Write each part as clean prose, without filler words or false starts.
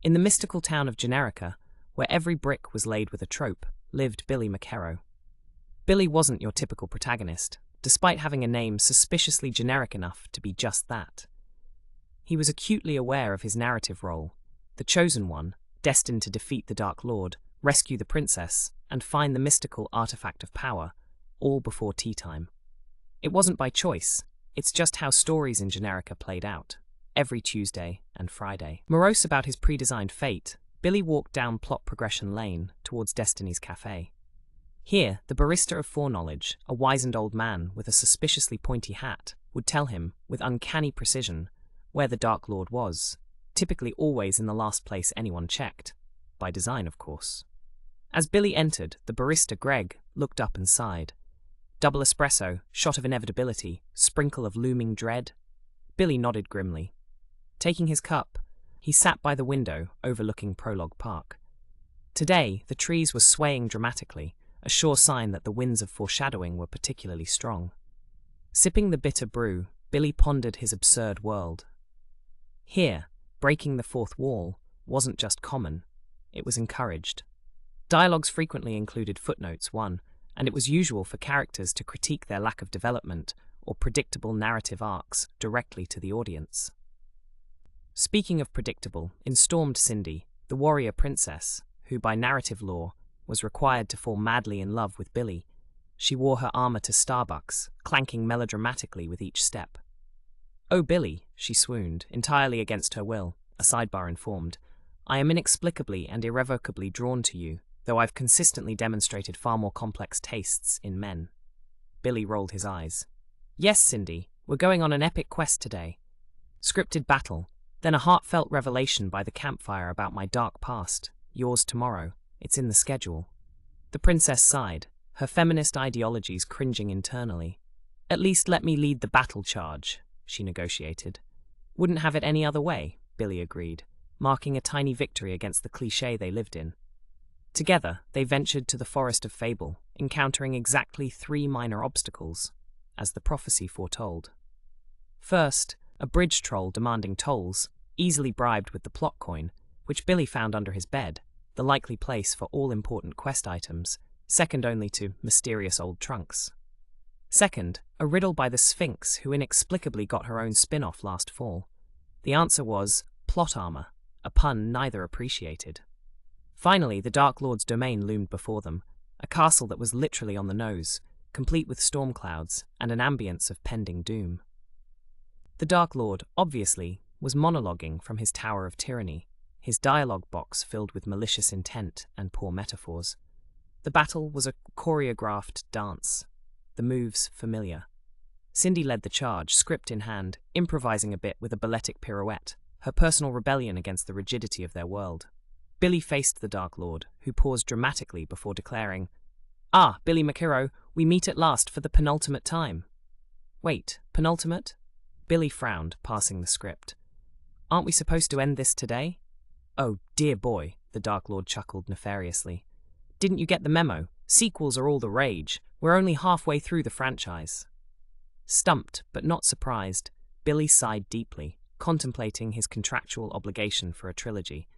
In the mystical town of Generica, where every brick was laid with a trope, lived Billy McKerrow. Billy wasn't your typical protagonist, despite having a name suspiciously generic enough to be just that. He was acutely aware of his narrative role, the chosen one, destined to defeat the Dark Lord, rescue the princess, and find the mystical artifact of power, all before tea time. It wasn't by choice, it's just how stories in Generica played out, every Tuesday and Friday. Morose about his predesigned fate, Billy walked down plot progression lane towards Destiny's Cafe. Here, the barista of foreknowledge, a wizened old man with a suspiciously pointy hat, would tell him, with uncanny precision, where the Dark Lord was, typically always in the last place anyone checked. By design, of course. As Billy entered, the barista Greg looked up and sighed. Double espresso, shot of inevitability, sprinkle of looming dread. Billy nodded grimly. Taking his cup, he sat by the window overlooking Prologue Park. Today, the trees were swaying dramatically, a sure sign that the winds of foreshadowing were particularly strong. Sipping the bitter brew, Billy pondered his absurd world. Here, breaking the fourth wall wasn't just common, it was encouraged. Dialogues frequently included footnotes, and it was usual for characters to critique their lack of development or predictable narrative arcs directly to the audience. Speaking of predictable, in stormed Cindy, the warrior princess, who by narrative law was required to fall madly in love with Billy. She wore her armor to Starbucks, clanking melodramatically with each step. "Oh, Billy," she swooned, entirely against her will, a sidebar informed, "I am inexplicably and irrevocably drawn to you, though I've consistently demonstrated far more complex tastes in men." Billy rolled his eyes. "Yes, Cindy, we're going on an epic quest today. Scripted battle, then a heartfelt revelation by the campfire about my dark past, yours tomorrow. It's in the schedule." The princess sighed, her feminist ideologies cringing internally. "At least let me lead the battle charge," she negotiated. "Wouldn't have it any other way," Billy agreed, marking a tiny victory against the cliché they lived in. Together, they ventured to the Forest of Fable, encountering exactly 3 minor obstacles, as the prophecy foretold. First, a bridge troll demanding tolls, easily bribed with the plot coin, which Billy found under his bed, the likely place for all important quest items, second only to mysterious old trunks. Second, a riddle by the Sphinx who inexplicably got her own spin-off last fall. The answer was plot armor, a pun neither appreciated. Finally, the Dark Lord's domain loomed before them, a castle that was literally on the nose, complete with storm clouds and an ambience of pending doom. The Dark Lord, obviously, was monologuing from his tower of tyranny, his dialogue box filled with malicious intent and poor metaphors. The battle was a choreographed dance, the moves familiar. Cindy led the charge, script in hand, improvising a bit with a balletic pirouette, her personal rebellion against the rigidity of their world. Billy faced the Dark Lord, who paused dramatically before declaring, "Ah, Billy McKerrow, we meet at last for the penultimate time." "Wait, penultimate?" Billy frowned, passing the script. "Aren't we supposed to end this today?" "Oh, dear boy," the Dark Lord chuckled nefariously. "Didn't you get the memo? Sequels are all the rage. We're only halfway through the franchise." Stumped, but not surprised, Billy sighed deeply, contemplating his contractual obligation for a trilogy.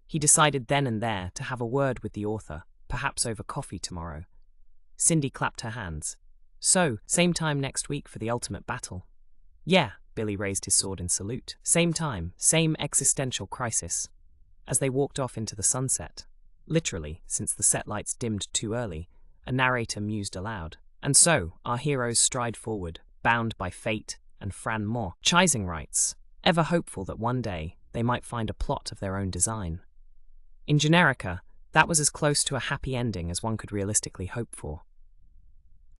He decided then and there to have a word with the author, perhaps over coffee tomorrow. Cindy clapped her hands. "So, same time next week for the ultimate battle?" "Yeah," Billy raised his sword in salute. "Same time, same existential crisis." As they walked off into the sunset, literally, since the set lights dimmed too early, a narrator mused aloud. "And so, our heroes stride forward, bound by fate and Fran Moore." Chising writes, ever hopeful that one day they might find a plot of their own design. In Generica, that was as close to a happy ending as one could realistically hope for.